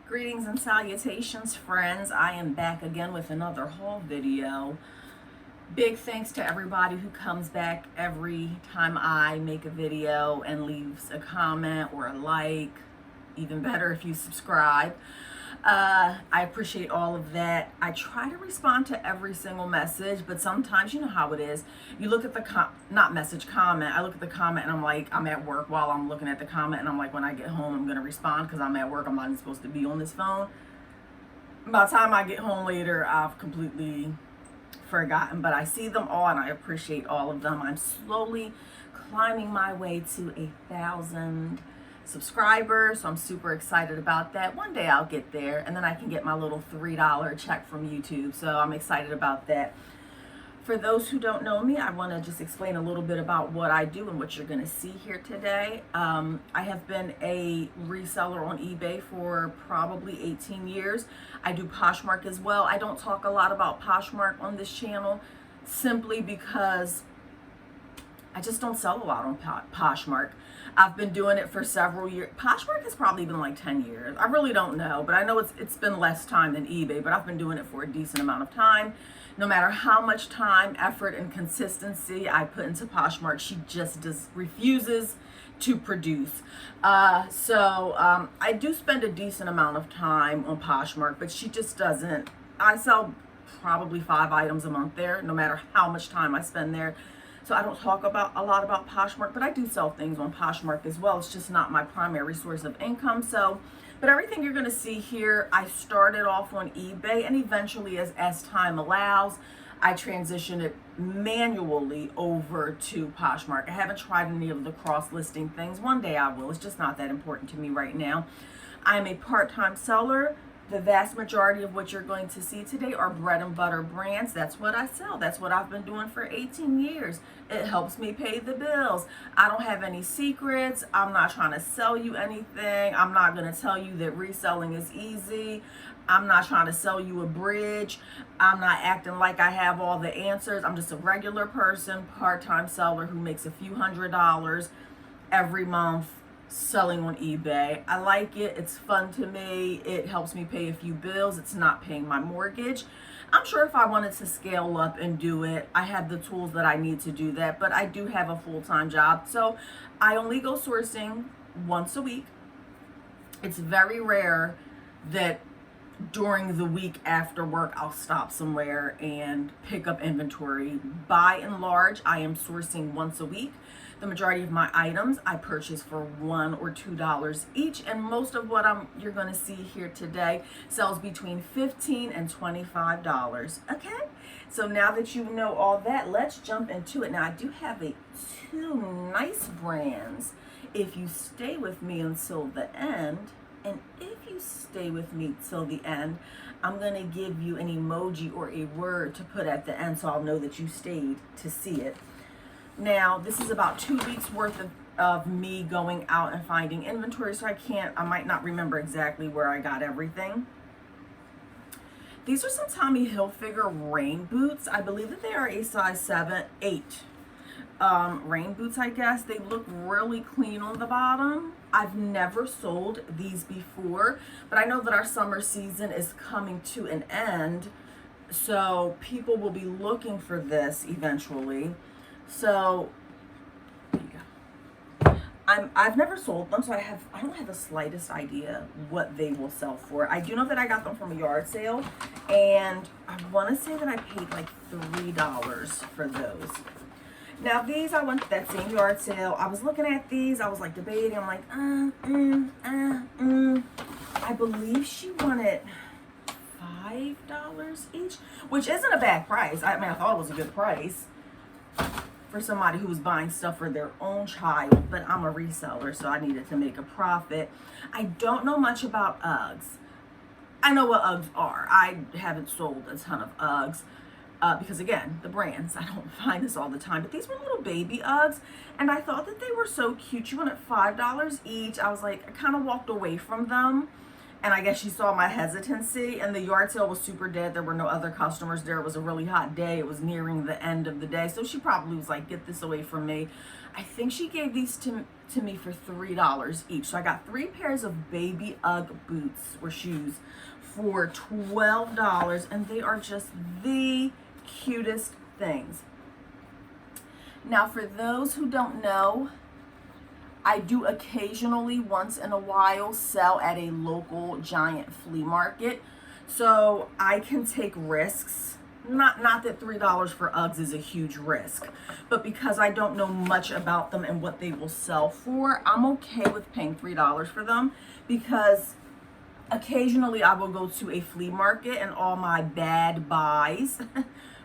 Greetings and salutations, friends. I am back again with another haul video. Big thanks to everybody who comes back every time I make a video and leaves a comment or a like. Even better if you subscribe. I appreciate all of that. I try to respond to every single message, but sometimes you know how it is. You look at the comment. I look at the comment and I'm like, I'm at work while I'm looking at the comment, and I'm like, when I get home, I'm going to respond because I'm at work. I'm not even supposed to be on this phone. By the time I get home later, I've completely forgotten, but I see them all and I appreciate all of them. I'm slowly climbing my way to 1,000 subscribers, so I'm super excited about that. One day I'll get there, and then I can get my little $3 check from YouTube, so I'm excited about that. For those who don't know me, I want to just explain a little bit about what I do and what you're going to see here today. I have been a reseller on eBay for probably 18 years. I do Poshmark as well. I don't talk a lot about Poshmark on this channel simply because I just don't sell a lot on Poshmark. I've been doing it for several years. Poshmark has probably been like 10 years. I really don't know, but I know it's been less time than eBay, but I've been doing it for a decent amount of time. No matter how much time, effort, and consistency I put into Poshmark, she just refuses to produce. I do spend a decent amount of time on Poshmark, but she just doesn't. I sell probably 5 items a month there, no matter how much time I spend there. So I don't talk a lot about Poshmark, but I do sell things on Poshmark as well. It's just not my primary source of income. But everything you're going to see here, I started off on eBay, and eventually, as time allows, I transition it manually over to Poshmark. I haven't tried any of the cross-listing things. One day I will. It's just not that important to me right now. I'm a part-time seller. The vast majority of what you're going to see today are bread and butter brands. That's what I sell. That's what I've been doing for 18 years. It helps me pay the bills. I don't have any secrets. I'm not trying to sell you anything. I'm not going to tell you that reselling is easy. I'm not trying to sell you a bridge. I'm not acting like I have all the answers. I'm just a regular person, part-time seller who makes a few $100s every month selling on eBay. I like it. It's fun to me. It helps me pay a few bills. It's not paying my mortgage. I'm sure if I wanted to scale up and do it, I have the tools that I need to do that, but I do have a full-time job. So I only go sourcing once a week. It's very rare that during the week after work I'll stop somewhere and pick up inventory. By and large, I am sourcing once a week. The majority of my items I purchase for $1 or $2 each, and most of what you're going to see here today sells between $15 and $25. Okay, so now that you know all that, let's jump into it. Now I do have 2 nice brands. If you stay with me until the end, and if you stay with me till the end, I'm going to give you an emoji or a word to put at the end so I'll know that you stayed to see it. Now, this is about 2 weeks worth of me going out and finding inventory, so I might not remember exactly where I got everything. These are some Tommy Hilfiger rain boots. I believe that they are a size 8 rain boots, I guess. They look really clean on the bottom. I've never sold these before, but I know that our summer season is coming to an end, so people will be looking for this eventually. So there you go. I've never sold them, so I don't have the slightest idea what they will sell for. I do know that I got them from a yard sale, and I want to say that I paid like $3 for those. Now these, I went to that same yard sale. I was looking at these. I was like debating. I'm like, I believe she wanted $5 each, which isn't a bad price. I mean, I thought it was a good price for somebody who was buying stuff for their own child, but I'm a reseller, so I needed to make a profit. I don't know much about Uggs. I know what Uggs are. I haven't sold a ton of Uggs because, again, the brands, I don't find this all the time, but these were little baby Uggs, and I thought that they were so cute. You wanted $5 each. I was like, I kind of walked away from them, And I guess she saw my hesitancy, and the yard sale was super dead. There were no other customers there. It was a really hot day. It was nearing the end of the day. So she probably was like, get this away from me. I think she gave these to me for $3 each. So I got 3 pairs of baby Ugg boots or shoes for $12, and they are just the cutest things. Now, for those who don't know, I do occasionally, once in a while, sell at a local giant flea market. So I can take risks. Not that $3 for Uggs is a huge risk, but because I don't know much about them and what they will sell for, I'm okay with paying $3 for them, because occasionally I will go to a flea market and all my bad buys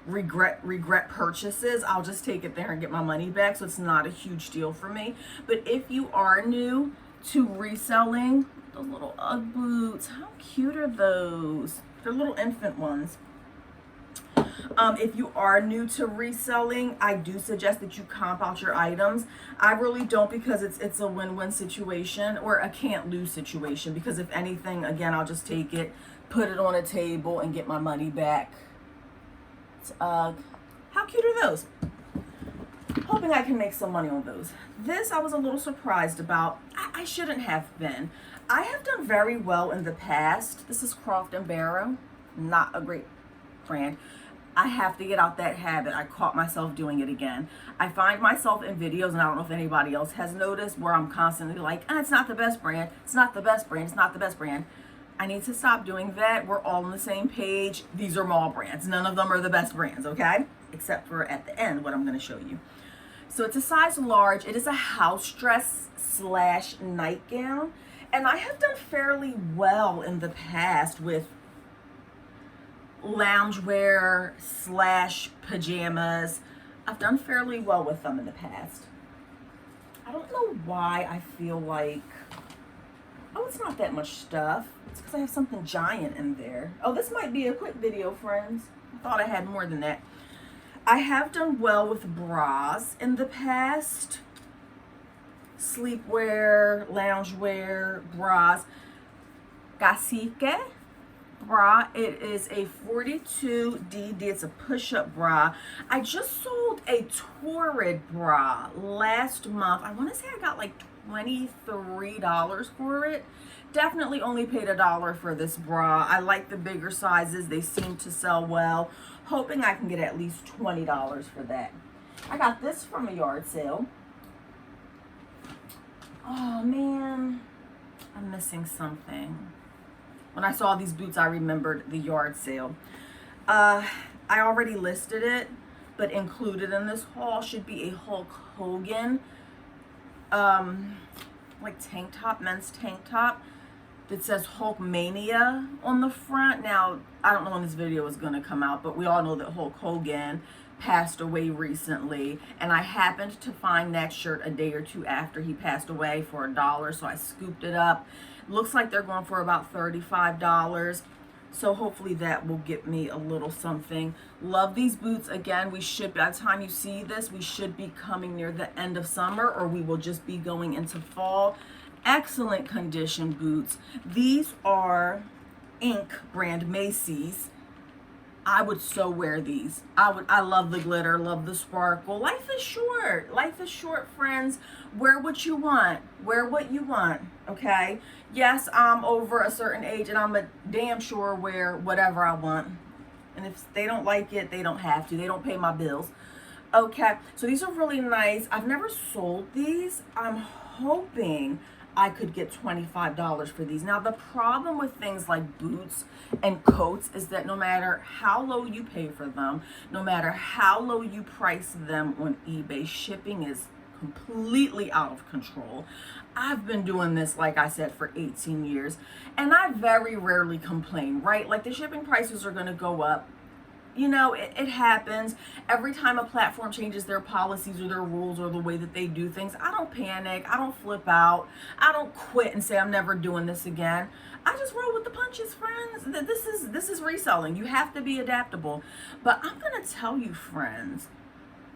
regret purchases, I'll just take it there and get my money back. So it's not a huge deal for me. But if you are new to reselling, those little Ugg boots, how cute are those? They're little infant ones. If you are new to reselling, I do suggest that you comp out your items. I really don't, because it's a win-win situation, or a can't lose situation, because if anything, again, I'll just take it, put it on a table, and get my money back. How cute are those? Hoping I can make some money on those. This I was a little surprised about. I shouldn't have been. I have done very well in the past. This is Croft & Barrow, not a great brand. I have to get out that habit. I caught myself doing it again. I find myself in videos, and I don't know if anybody else has noticed, where I'm constantly like, it's not the best brand, it's not the best brand, it's not the best brand. I need to stop doing that. We're all on the same page. These are mall brands. None of them are the best brands, okay? Except for at the end, what I'm going to show you. So it's a size large. It is a house dress / nightgown. And I have done fairly well in the past with loungewear / pajamas. I've done fairly well with them in the past. I don't know why I feel like, oh, it's not that much stuff. It's because I have something giant in there. Oh, this might be a quick video, friends. I thought I had more than that. I have done well with bras in the past. Sleepwear, loungewear, bras. Cacique bra. It is a 42DD. It's a push-up bra. I just sold a Torrid bra last month. I want to say I got like $23 for it. Definitely only paid $1 for this bra. I like the bigger sizes. They seem to sell well. Hoping I can get at least $20 for that. I got this from a yard sale. Oh man, I'm missing something. When I saw these boots, I remembered the yard sale. I already listed it, but included in this haul should be a Hulk Hogan like tank top, men's tank top, that says Hulk Mania on the front. Now, I don't know when this video is going to come out, but we all know that Hulk Hogan passed away recently, and I happened to find that shirt a day or two after he passed away for $1, so I scooped it up. Looks like they're going for about $35. So hopefully that will get me a little something. Love these boots. Again, we should, by the time you see this, we should be coming near the end of summer, or we will just be going into fall. Excellent condition boots. These are Inc. brand Macy's. I would so wear these. I love the glitter, love the sparkle. Life is short. Life is short, friends. Wear what you want. Wear what you want, okay? Yes, I'm over a certain age, and I'm a damn sure wear whatever I want. And if they don't like it, they don't have to. They don't pay my bills. Okay, so these are really nice. I've never sold these. I'm hoping I could get $25 for these. Now, the problem with things like boots and coats is that no matter how low you pay for them, no matter how low you price them on eBay, shipping is completely out of control. I've been doing this, like I said, for 18 years, and I very rarely complain, right? Like, the shipping prices are going to go up. You know, it happens. Every time a platform changes their policies or their rules or the way that they do things, I don't panic. I don't flip out. I don't quit and say I'm never doing this again. I just roll with the punches, friends. This is reselling. You have to be adaptable. But I'm going to tell you, friends,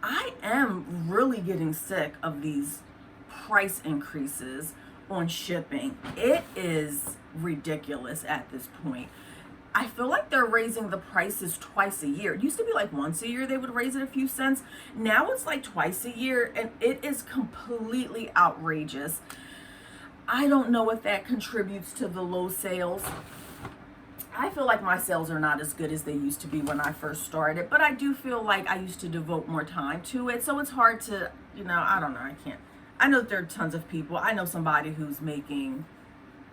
I am really getting sick of these price increases on shipping. It is ridiculous at this point. I feel like they're raising the prices twice a year. It used to be like once a year they would raise it a few cents. Now it's like twice a year, and it is completely outrageous. I don't know if that contributes to the low sales. I feel like my sales are not as good as they used to be when I first started, but I do feel like I used to devote more time to it. So it's hard to, I don't know. I know that there are tons of people. I know somebody who's making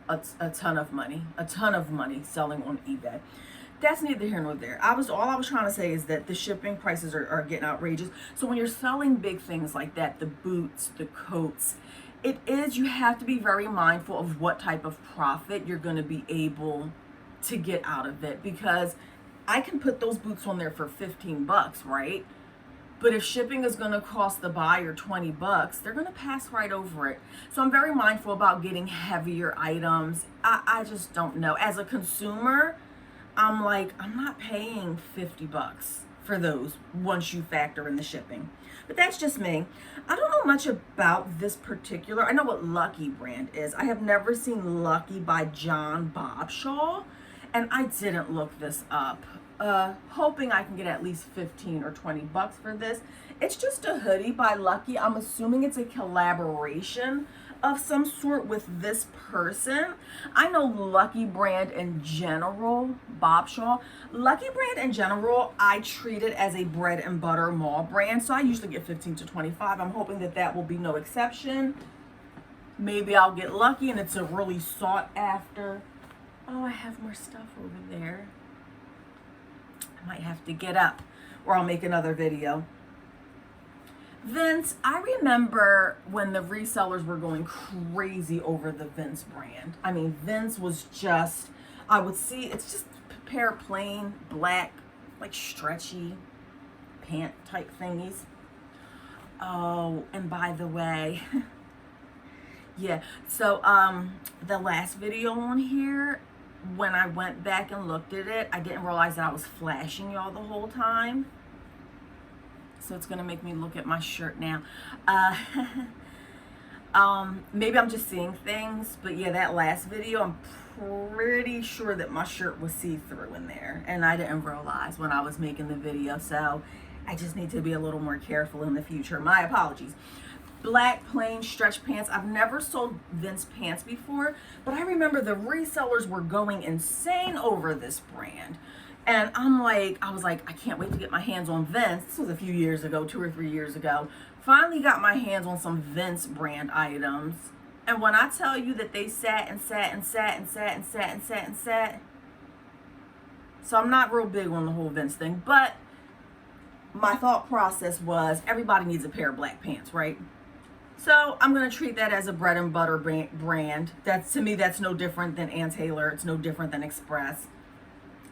a ton of money selling on eBay. That's neither here nor there. All I was trying to say is that the shipping prices are getting outrageous. So when you're selling big things like that, the boots, the coats, you have to be very mindful of what type of profit you're going to be able to get out of it, because I can put those boots on there for $15, right? But if shipping is going to cost the buyer $20, they're going to pass right over it. So I'm very mindful about getting heavier items. I just don't know. As a consumer, I'm like, I'm not paying $50 for those once you factor in the shipping. But that's just me. I don't know much about this particular. I know what Lucky brand is. I have never seen Lucky by John Bobshaw, and I didn't look this up. Hoping I can get at least 15 or $20 for this. It's just a hoodie by Lucky. I'm assuming it's a collaboration of some sort with this person. I know Lucky brand in general, Bobshaw. Lucky brand in general, I treat it as a bread and butter mall brand. So I usually get 15 to 25. I'm hoping that will be no exception. Maybe I'll get lucky and it's a really sought after. Oh, I have more stuff over there. I might have to get up or I'll make another video. Vince, I remember when the resellers were going crazy over the Vince brand. I mean, Vince was just, I would see, it's just a pair of plain black, like stretchy pant type thingies. Oh, and by the way, yeah, so the last video on here, when I went back and looked at it, I didn't realize that I was flashing y'all the whole time. So it's gonna make me look at my shirt now. Maybe I'm just seeing things, but yeah, that last video, I'm pretty sure that my shirt was see-through in there, and I didn't realize when I was making the video. So I just need to be a little more careful in the future. My apologies. Black plain stretch pants. I've never sold Vince pants before, but I remember the resellers were going insane over this brand. And I was like, I can't wait to get my hands on Vince. This was a few years ago, 2 or 3 years ago. Finally got my hands on some Vince brand items. And when I tell you that they sat and sat and sat and sat and sat and sat and sat. So I'm not real big on the whole Vince thing, but my thought process was everybody needs a pair of black pants, right? So I'm going to treat that as a bread and butter brand. To me, that's no different than Ann Taylor. It's no different than Express.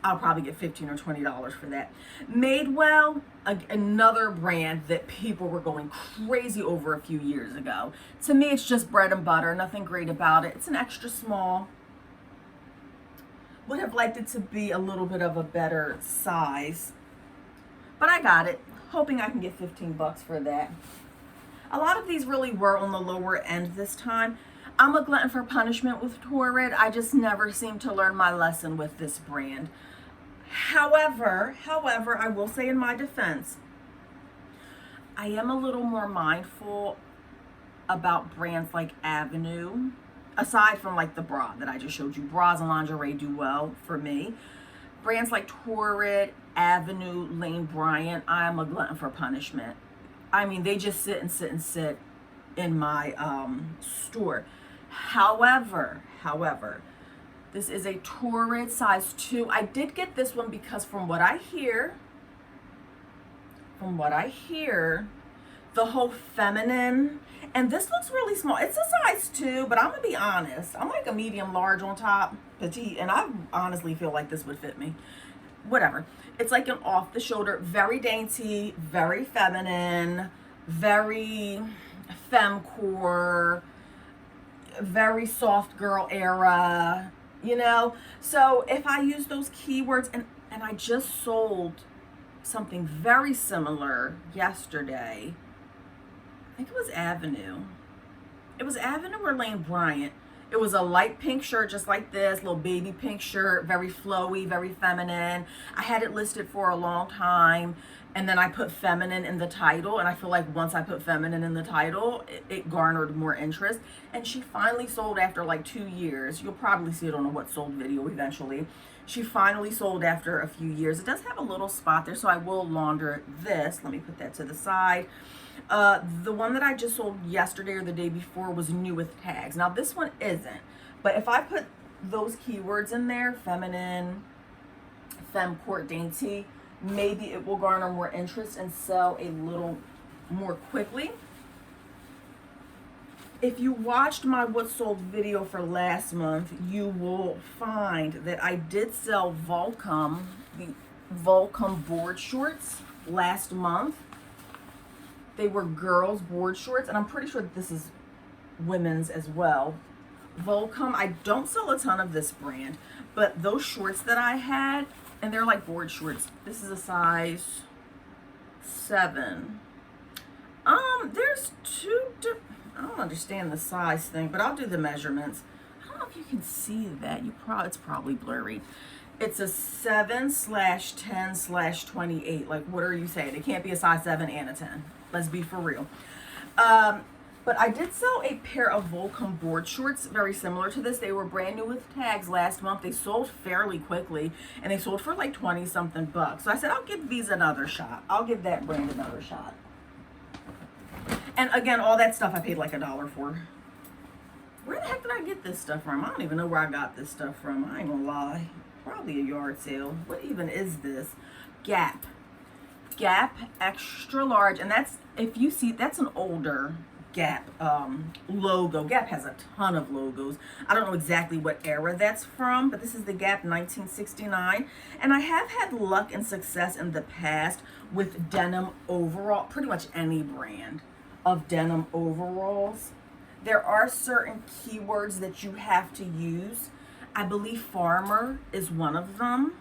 I'll probably get $15 or $20 for that. Madewell, another brand that people were going crazy over a few years ago. To me, it's just bread and butter. Nothing great about it. It's an extra small. Would have liked it to be a little bit of a better size. But I got it. Hoping I can get $15 for that. A lot of these really were on the lower end this time. I'm a glutton for punishment with Torrid. I just never seem to learn my lesson with this brand. However, I will say in my defense, I am a little more mindful about brands like Avenue, aside from like the bra that I just showed you. Bras and lingerie do well for me. Brands like Torrid, Avenue, Lane Bryant, I am a glutton for punishment. I mean, they just sit and sit and sit in my store. However, this is a Torrid size 2. I did get this one because from what I hear, the whole feminine, and this looks really small. It's a size 2, but I'm gonna be honest. I'm like a medium large on top, petite, and I honestly feel like this would fit me. Whatever. It's like an off the shoulder, very dainty, very feminine, very femcore, very soft girl era, you know? So if I use those keywords, and I just sold something very similar yesterday, I think it was Avenue, It was Avenue Lane Bryant. It was a light pink shirt, just like this, little baby pink shirt, very flowy, very feminine. I had it listed for a long time, and then I put feminine in the title, and I feel like once I put feminine in the title, it garnered more interest. And she finally sold after like 2 years. You'll probably see it on a What Sold video eventually. She finally sold after a few years. It does have a little spot there, so I will launder this. Let me put that to the side. The one that I just sold yesterday or the day before was new with tags. Now this one isn't, but if I put those keywords in there, feminine, femme court dainty, maybe it will garner more interest and sell a little more quickly. If you watched my What Sold video for last month, you will find that I did sell Volcom, the Volcom board shorts last month. They were girls' board shorts, and I'm pretty sure that this is women's as well. Volcom, I don't sell a ton of this brand, but those shorts that I had, and they're like board shorts. This is a size 7. There's I don't understand the size thing, but I'll do the measurements. I don't know if you can see that. It's probably blurry. It's a 7/10/28. Like, what are you saying? It can't be a size 7 and a 10. Let's be for real. But I did sell a pair of Volcom board shorts very similar to this. They were brand new with tags last month. They sold fairly quickly, and they sold for like 20 something bucks. So I said, I'll give these another shot. I'll give that brand another shot. And again, all that stuff I paid like $1 for. Where the heck did I get this stuff from? I don't even know where I got this stuff from. I ain't gonna lie. Probably a yard sale. What even is this? Gap. Gap extra large. And that's, if you see, that's an older Gap logo. Gap has a ton of logos. I don't know exactly what era that's from, but this is the Gap 1969. And I have had luck and success in the past with denim overall, pretty much any brand of denim overalls. There are certain keywords that you have to use. I believe farmer is one of them.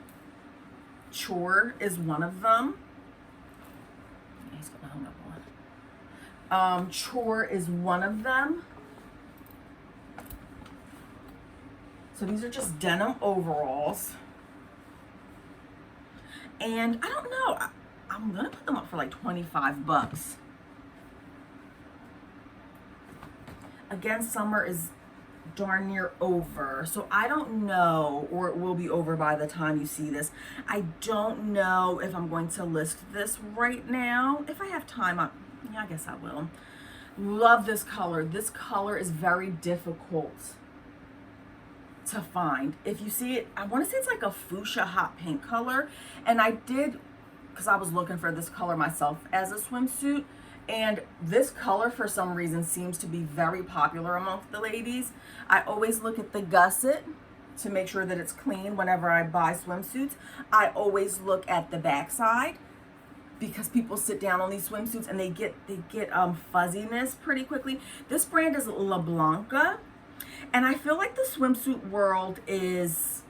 Chore is one of them. He's gonna hang up on. Chore is one of them. So these are just denim overalls. And I don't know, I'm gonna put them up for like 25 bucks. Again, summer is darn near over, so I don't know, or it will be over by the time you see this. I don't know if I'm going to list this right now. If I have time, I guess I will. Love this color. This color is very difficult to find. If you see it, I want to say it's like a fuchsia hot pink color, and I did, because I was looking for this color myself as a swimsuit. And this color, for some reason, seems to be very popular amongst the ladies. I always look at the gusset to make sure that it's clean whenever I buy swimsuits. I always look at the backside because people sit down on these swimsuits and they get fuzziness pretty quickly. This brand is La Blanca, and I feel like the swimsuit world is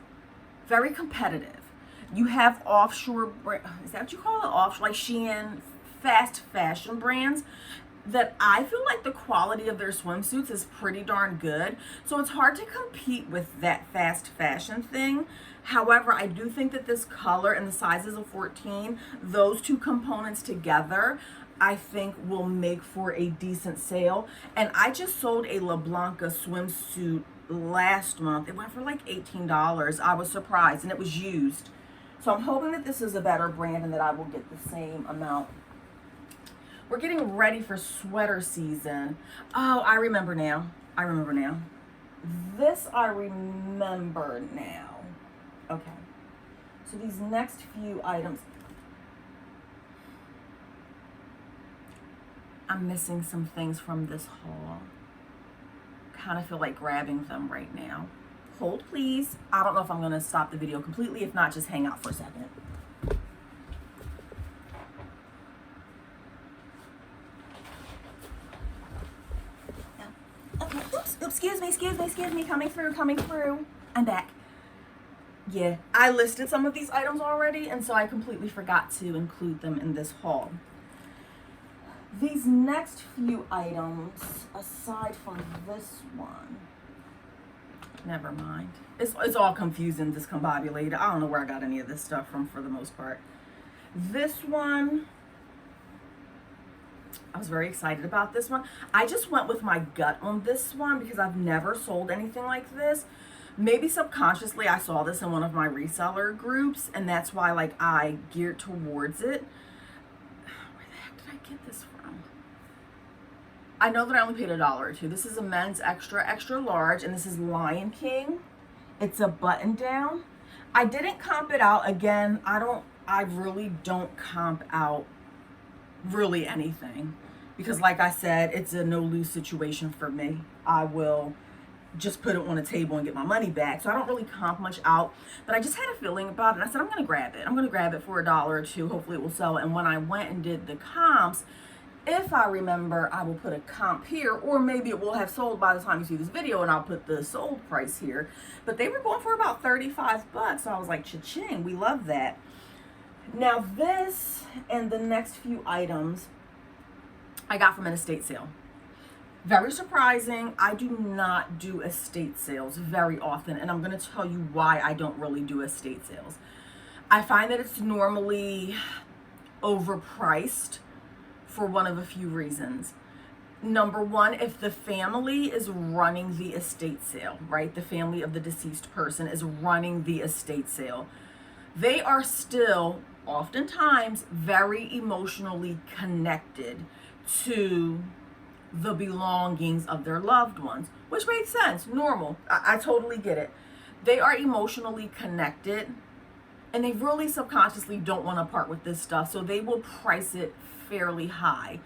very competitive. You have offshore, is that what you call it? Offshore, like Shein, fast fashion brands that I feel like the quality of their swimsuits is pretty darn good. So it's hard to compete with that fast fashion thing. However, I do think that this color and the sizes of 14, those two components together, I think will make for a decent sale. And I just sold a La Blanca swimsuit last month. It went for like $18. I was surprised, and it was used. So I'm hoping that this is a better brand and that I will get the same amount. We're getting ready for sweater season. Oh, I remember now. This I remember now. Okay. So these next few items, I'm missing some things from this haul. Kind of feel like grabbing them right now. Hold, please. I don't know if I'm going to stop the video completely. If not, just hang out for a second. Okay, oops, excuse me, coming through. I'm back. Yeah, I listed some of these items already, and so I completely forgot to include them in this haul. These next few items, aside from this one, never mind. It's all confusing, discombobulated. I don't know where I got any of this stuff from for the most part. This one, I was very excited about this one. I just went with my gut on this one because I've never sold anything like this. Maybe subconsciously I saw this in one of my reseller groups, and that's why like I geared towards it. Where the heck did I get this from? I know that I only paid $1 or $2. This is a men's extra large, and this is Lion King. It's a button down. I didn't comp it out. Again, I really don't comp out really anything because like I said, it's a no-lose situation for me. I will just put it on a table and get my money back. So I don't really comp much out, but I just had a feeling about it. I said, I'm going to grab it. I'm going to grab it for $1 or $2. Hopefully it will sell. And when I went and did the comps, if I remember, I will put a comp here, or maybe it will have sold by the time you see this video and I'll put the sold price here. But they were going for about 35 bucks. So I was like, cha-ching, we love that. Now this and the next few items I got from an estate sale. Very surprising. I do not do estate sales very often, and I'm going to tell you why I don't really do estate sales. I find that it's normally overpriced for one of a few reasons. Number one, if the family is running the estate sale, right? The family of the deceased person is running the estate sale. They are still oftentimes very emotionally connected to the belongings of their loved ones, which makes sense, normal. I totally get it. They are emotionally connected, and they really subconsciously don't want to part with this stuff, so they will price it fairly high.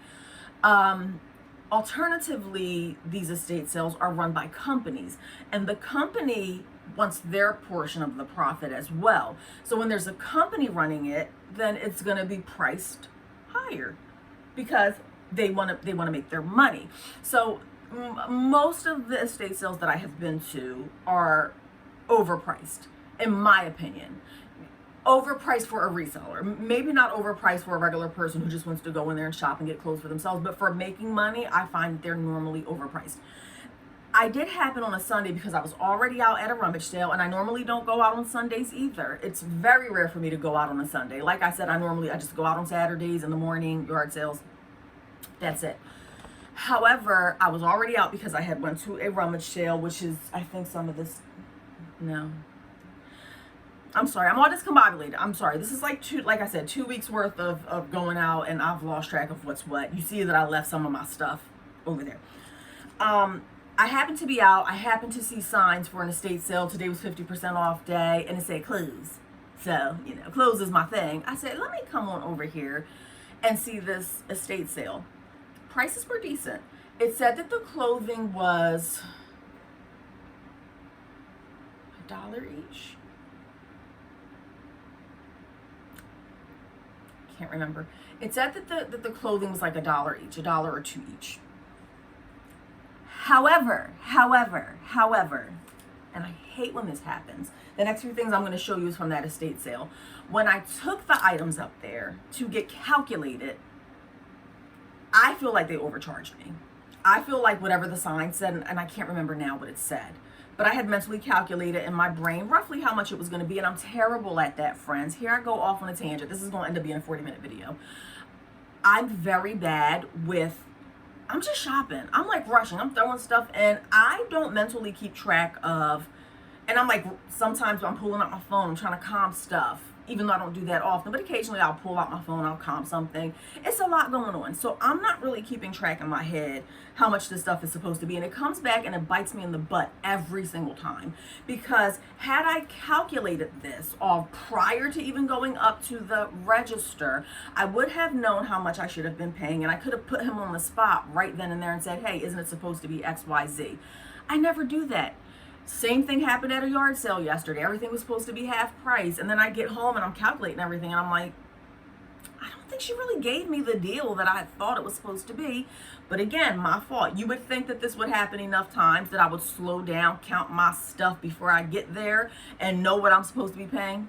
Alternatively, these estate sales are run by companies, and the company wants their portion of the profit as well. So when there's a company running it, then it's going to be priced higher because they want to make their money. So most of the estate sales that I have been to are overpriced, in my opinion. Overpriced for a reseller, maybe not overpriced for a regular person who just wants to go in there and shop and get clothes for themselves, but for making money, I find they're normally overpriced. I did happen on a Sunday because I was already out at a rummage sale, and I normally don't go out on Sundays either. It's very rare for me to go out on a Sunday. Like I said, I just go out on Saturdays in the morning, yard sales. That's it. However, I was already out because I had went to a rummage sale, which is, I think some of this, no. I'm sorry, I'm all discombobulated. I'm sorry. This is like 2 weeks worth of going out, and I've lost track of what's what. You see that I left some of my stuff over there. I happened to be out. I happened to see signs for an estate sale. Today was 50% off day, and it said clothes. So, clothes is my thing. I said, let me come on over here and see this estate sale. Prices were decent. It said that the clothing was $1 each. Can't remember. It said that the clothing was like $1 each, $1 or $2 each. However, and I hate when this happens, the next few things I'm going to show you is from that estate sale. When I took the items up there to get calculated, I feel like they overcharged me. I feel like whatever the sign said, and I can't remember now what it said, but I had mentally calculated in my brain roughly how much it was going to be, and I'm terrible at that, friends. Here I go off on a tangent. This is going to end up being a 40-minute video. I'm very bad with, I'm just shopping. I'm like rushing. I'm throwing stuff in. I don't mentally keep track of, and I'm like, sometimes I'm pulling out my phone, I'm trying to comp stuff, even though I don't do that often, but occasionally I'll pull out my phone, I'll comp something. It's a lot going on. So I'm not really keeping track in my head how much this stuff is supposed to be. And it comes back and it bites me in the butt every single time. Because had I calculated this all prior to even going up to the register, I would have known how much I should have been paying. And I could have put him on the spot right then and there and said, hey, isn't it supposed to be XYZ? I never do that. Same thing happened at a yard sale yesterday. Everything was supposed to be half price. And then I get home and I'm calculating everything. And I'm like, I don't think she really gave me the deal that I thought it was supposed to be. But again, my fault. You would think that this would happen enough times that I would slow down, count my stuff before I get there and know what I'm supposed to be paying.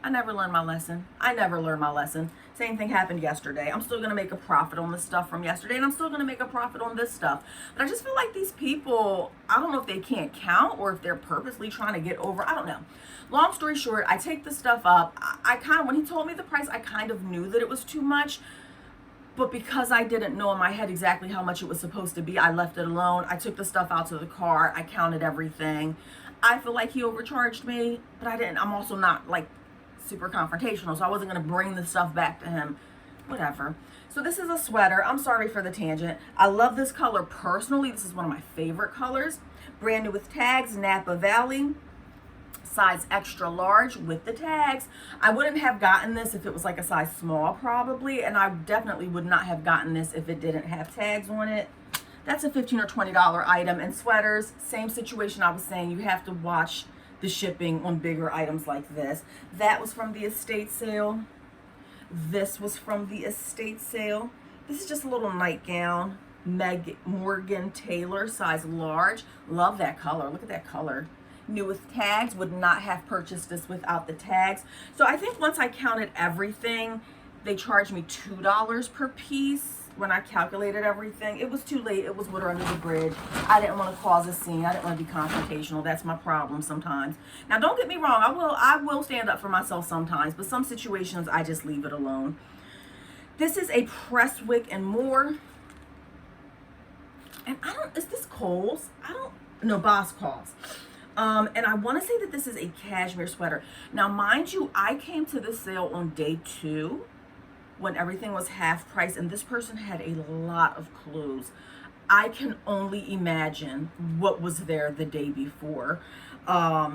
I never learned my lesson. I never learned my lesson. Same thing happened yesterday. I'm still going to make a profit on the stuff from yesterday, and I'm still going to make a profit on this stuff. But I just feel like these people, I don't know if they can't count or if they're purposely trying to get over. I don't know. Long story short, I take the stuff up. I kind of, when he told me the price, I kind of knew that it was too much. But because I didn't know in my head exactly how much it was supposed to be, I left it alone. I took the stuff out to the car. I counted everything. I feel like he overcharged me, but I didn't. I'm also not like super confrontational, so I wasn't going to bring the stuff back to him. Whatever. So this is a sweater. I'm sorry for the tangent. I love this color personally. This is one of my favorite colors. Brand new with tags, Napa Valley. Size extra large with the tags. I wouldn't have gotten this if it was like a size small probably, and I definitely would not have gotten this if it didn't have tags on it. That's a $15 or $20 item. And sweaters, same situation I was saying, you have to watch the shipping on bigger items like this. That was from the estate sale. This was from the estate sale. This is just a little nightgown. Morgan Taylor, size large. Love that color. Look at that color. New with tags. Would not have purchased this without the tags. So I think once I counted everything, they charged me $2 per piece. When I calculated everything, it was too late. It was water under the bridge. I didn't want to cause a scene. I didn't want to be confrontational. That's my problem sometimes. Now, don't get me wrong. I will stand up for myself sometimes, but some situations I just leave it alone. This is a Presswick and More. And is this Kohl's? No, Boss Calls. And I want to say that this is a cashmere sweater. Now, mind you, I came to the sale on day 2. When everything was half price, and this person had a lot of clothes. I can only imagine what was there the day before. I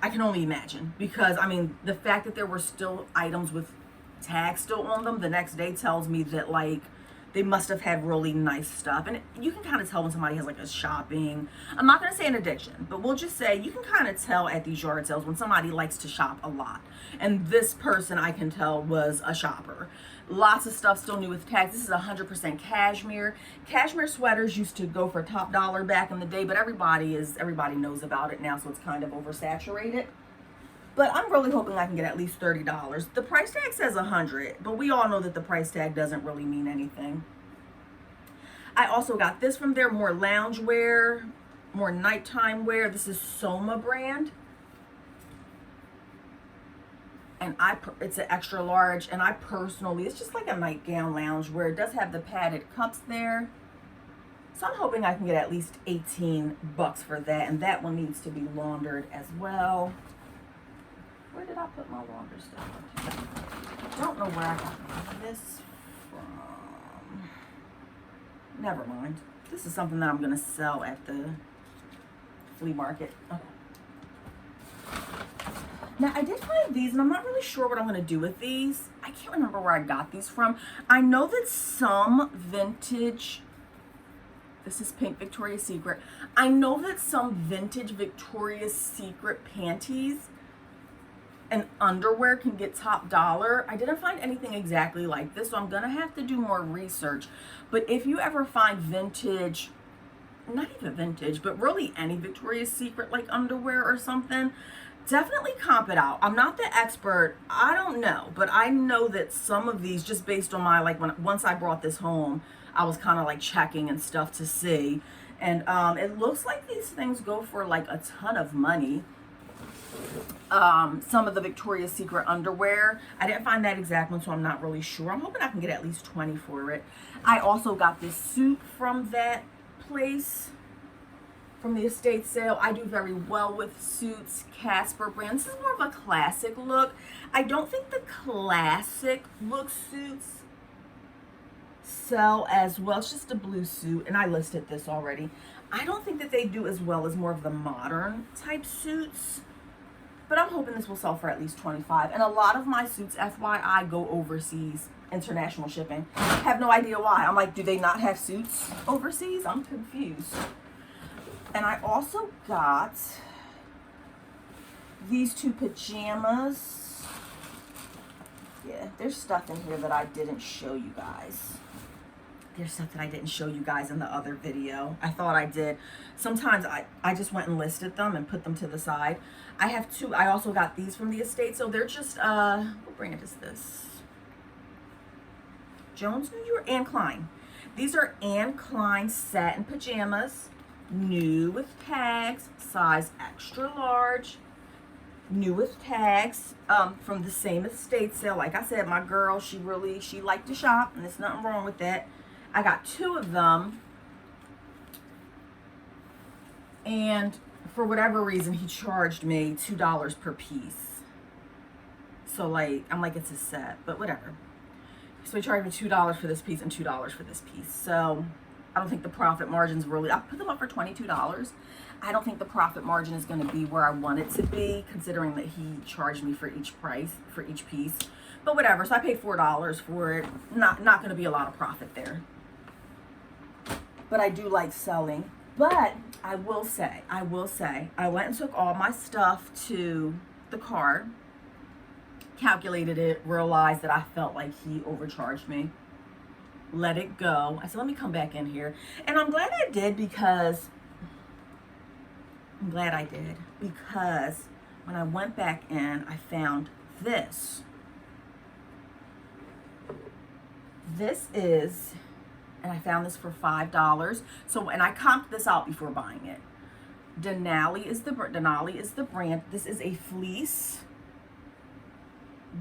can only imagine, because I mean, the fact that there were still items with tags still on them the next day tells me that like they must have had really nice stuff. And you can kind of tell when somebody has like a shopping, I'm not going to say an addiction, but we'll just say you can kind of tell at these yard sales when somebody likes to shop a lot. And this person, I can tell, was a shopper. Lots of stuff still new with tags. This is 100% cashmere. Cashmere sweaters used to go for top dollar back in the day, but everybody knows about it now, so it's kind of oversaturated. But I'm really hoping I can get at least $30. The price tag says $100, but we all know that the price tag doesn't really mean anything. I also got this from there, more lounge wear, more nighttime wear. This is Soma brand. And it's an extra large, and I personally, it's just like a nightgown lounge wear. It does have the padded cups there. So I'm hoping I can get at least $18 for that, and that one needs to be laundered as well. Where did I put my launder stuff? I don't know where I got this from. Never mind. This is something that I'm going to sell at the flea market. Okay. Now, I did find these, and I'm not really sure what I'm going to do with these. I can't remember where I got these from. I know that some vintage, this is pink Victoria's Secret. I know that some vintage Victoria's Secret panties and underwear can get top dollar. I didn't find anything exactly like this, so I'm going to have to do more research. But if you ever find vintage, not even vintage, but really any Victoria's Secret like underwear or something, definitely comp it out. I'm not the expert. I don't know, but I know that some of these, just based on my, like, once I brought this home, I was kind of like checking and stuff to see. And it looks like these things go for like a ton of money. Some of the Victoria's Secret underwear, I didn't find that exact one, so I'm not really sure. I'm hoping I can get at least 20 for it. I also got this suit from that place, from the estate sale. I do very well with suits. Casper brand. This is more of a classic look. I don't think the classic look suits sell as well. It's just a blue suit, and I listed this already. I don't think that they do as well as more of the modern type suits, but I'm hoping this will sell for at least 25. And a lot of my suits, FYI, go overseas, international shipping. I have no idea why. I'm like, do they not have suits overseas? I'm confused. And I also got these 2 pajamas. Yeah, there's stuff in here that I didn't show you guys. there's stuff that I didn't show you guys in the other video. I thought I did. Sometimes I just went and listed them and put them to the side. I have two. I also got these from the estate. So they're just, what brand is this? Jones, New York, Anne Klein. These are Anne Klein satin pajamas, new with tags, size extra large, new with tags, from the same estate sale. Like I said, my girl, she liked to shop, and there's nothing wrong with that. I got two of them, and for whatever reason, he charged me $2 per piece. So like, I'm like, it's a set, but whatever. So he charged me $2 for this piece and $2 for this piece. So I don't think the profit margin's really, I put them up for $22. I don't think the profit margin is going to be where I want it to be, considering that he charged me for each price, for each piece. But whatever, so I paid $4 for it. Not going to be a lot of profit there. But I do like selling. But I will say, I went and took all my stuff to the car, calculated it, realized that I felt like he overcharged me, let it go. I said, let me come back in here. And I'm glad I did, because when I went back in, I found this. This is, and I found this for $5. So, and I comped this out before buying it. Denali is the brand. This is a fleece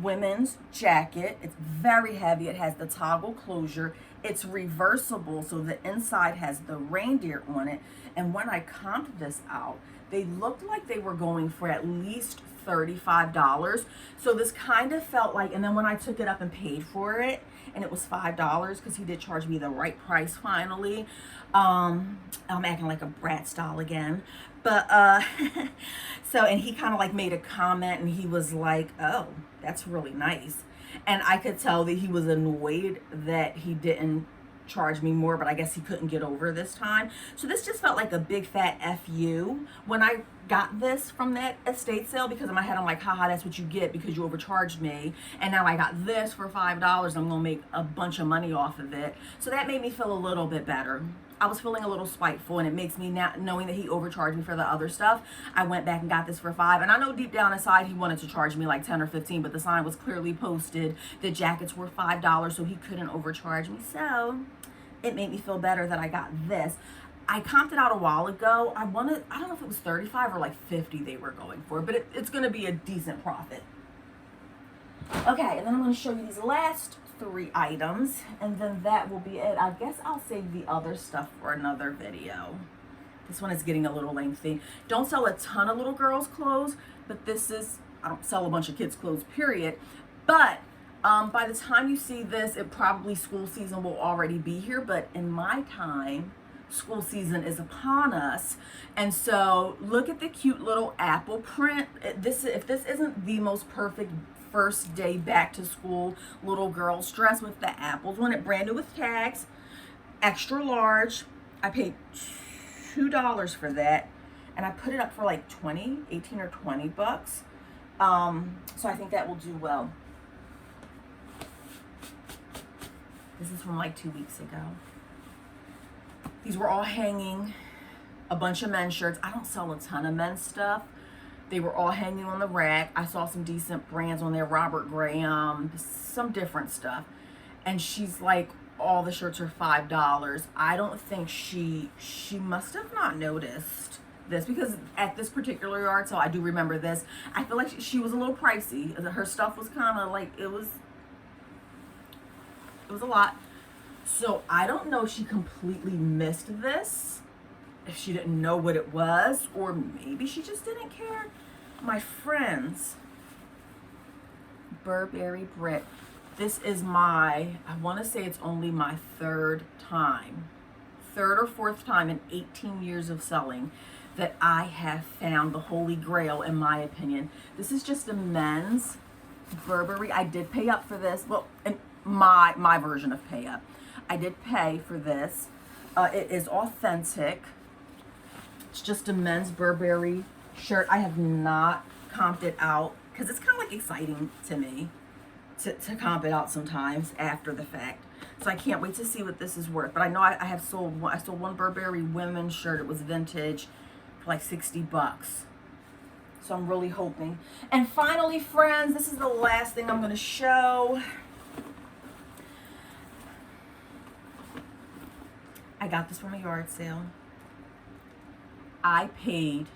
women's jacket. It's very heavy. It has the toggle closure. It's reversible, so the inside has the reindeer on it. And when I comped this out, they looked like they were going for at least $35. So this kind of felt like, and then when I took it up and paid for it, and it was $5, because he did charge me the right price finally. I'm acting like a brat style again. But, so, and he kind of like made a comment, and he was like, oh, that's really nice. And I could tell that he was annoyed that he didn't charge me more, but I guess he couldn't get over this time. So this just felt like a big fat FU when I got this from that estate sale, because in my head I'm like, haha, that's what you get because you overcharged me, and now I got this for $5. I'm gonna make a bunch of money off of it. So that made me feel a little bit better. I was feeling a little spiteful, and it makes me now, knowing that he overcharged me for the other stuff, I went back and got this for $5. And I know deep down inside he wanted to charge me like 10 or 15, but the sign was clearly posted. The jackets were $5, so he couldn't overcharge me. So it made me feel better that I got this. I comped it out a while ago. I don't know if it was 35 or like 50 they were going for, but it's going to be a decent profit. Okay, and then I'm going to show you these last 3 items, and then that will be it. I guess I'll save the other stuff for another video. This one is getting a little lengthy. Don't sell a ton of little girls' clothes, but this is, I don't sell a bunch of kids' clothes, period. But by the time you see this, it probably school season will already be here, but in my time, school season is upon us. And so look at the cute little apple print. If this isn't the most perfect first day back to school little girl's dress with the apples on it, brand new with tags, extra large. I paid $2 for that, and I put it up for like 18 or 20 bucks. So I think that will do well. This is from like 2 weeks ago. These were all hanging, a bunch of men's shirts. I don't sell a ton of men's stuff. They were all hanging on the rack. I saw some decent brands on there, Robert Graham, some different stuff. And she's like, all the shirts are $5. I don't think she must have not noticed this, because at this particular yard sale, I do remember this, I feel like she was a little pricey. Her stuff was kind of like, it was a lot. So I don't know if she completely missed this, if she didn't know what it was, or maybe she just didn't care. My friends, Burberry Brit. This is I want to say it's only my third or fourth time in 18 years of selling that I have found the Holy Grail, in my opinion. This is just a men's Burberry. I did pay up for this. Well, in my version of pay up. I did pay for this. It is authentic. It's just a men's Burberry shirt. I have not comped it out because it's kind of like exciting to me to comp it out sometimes after the fact. So I can't wait to see what this is worth. But I know I sold one Burberry women's shirt. It was vintage for like 60 bucks. So I'm really hoping. And finally, friends, this is the last thing I'm going to show. I got this from a yard sale. I paid,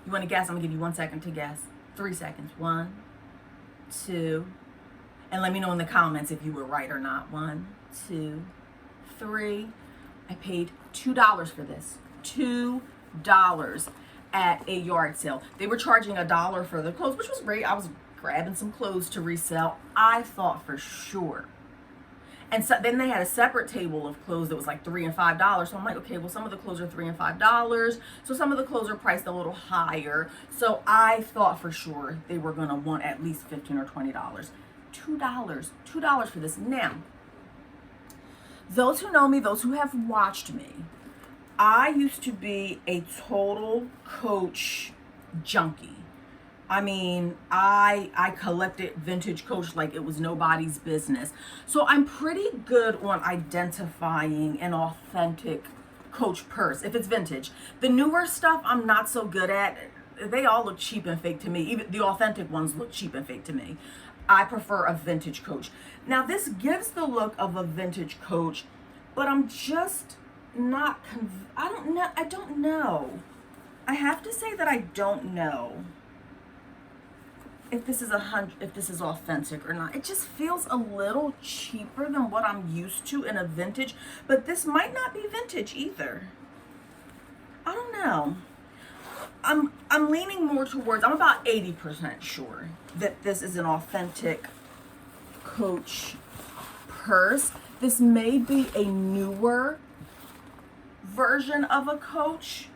you want to guess? I'm going to give you 1 second to guess. 3 seconds. 1, 2, and let me know in the comments if you were right or not. 1, 2, 3. I paid $2 for this. $2 at a yard sale. They were charging $1 for the clothes, which was great. I was grabbing some clothes to resell. I thought for sure. And so then they had a separate table of clothes that was like $3 and $5. So I'm like, okay, well, some of the clothes are $3 and $5. So some of the clothes are priced a little higher. So I thought for sure they were going to want at least $15 or $20. $2 for this. Now, those who know me, those who have watched me, I used to be a total Coach junkie. I mean, I collected vintage Coach like it was nobody's business. So I'm pretty good on identifying an authentic Coach purse if it's vintage. The newer stuff I'm not so good at. They all look cheap and fake to me. Even the authentic ones look cheap and fake to me. I prefer a vintage Coach. Now this gives the look of a vintage Coach, but I'm just not I don't know. I have to say that I don't know if this is if this is authentic or not. It just feels a little cheaper than what I'm used to in a vintage, but this might not be vintage either. I don't know. I'm leaning more towards, I'm about 80% sure that this is an authentic Coach purse. This may be a newer version of a Coach,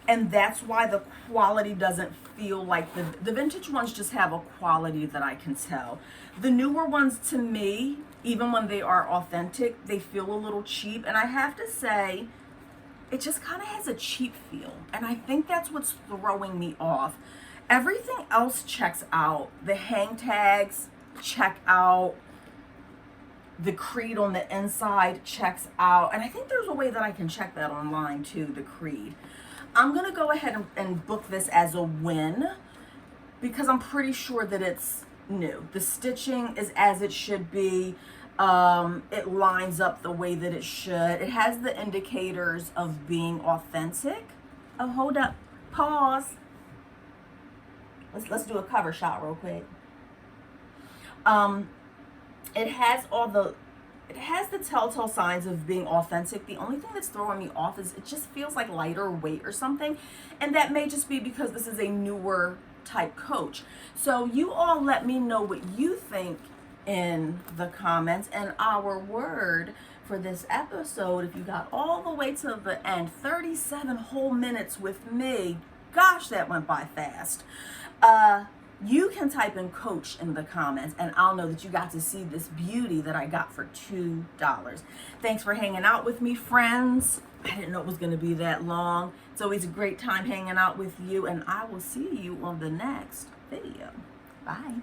and that's why the quality doesn't feel like the vintage ones just have a quality that I can tell. The newer ones, to me, even when they are authentic, they feel a little cheap, and I have to say, it just kind of has a cheap feel, and I think that's what's throwing me off. Everything else checks out. The hang tags check out. The creed on the inside checks out, and I think there's a way that I can check that online too, the creed. I'm gonna go ahead and book this as a win because I'm pretty sure that it's new. The stitching is as it should be. It lines up the way that it should. It has the indicators of being authentic. Oh, hold up, pause. Let's do a cover shot real quick. It has the telltale signs of being authentic. The only thing that's throwing me off is it just feels like lighter weight or something. And that may just be because this is a newer type Coach. So you all let me know what you think in the comments. And our word for this episode, if you got all the way to the end, 37 whole minutes with me. Gosh, that went by fast. You can type in Coach in the comments and I'll know that you got to see this beauty that I got for $2. Thanks for hanging out with me, friends. I didn't know it was going to be that long. It's always a great time hanging out with you, and I will see you on the next video. Bye.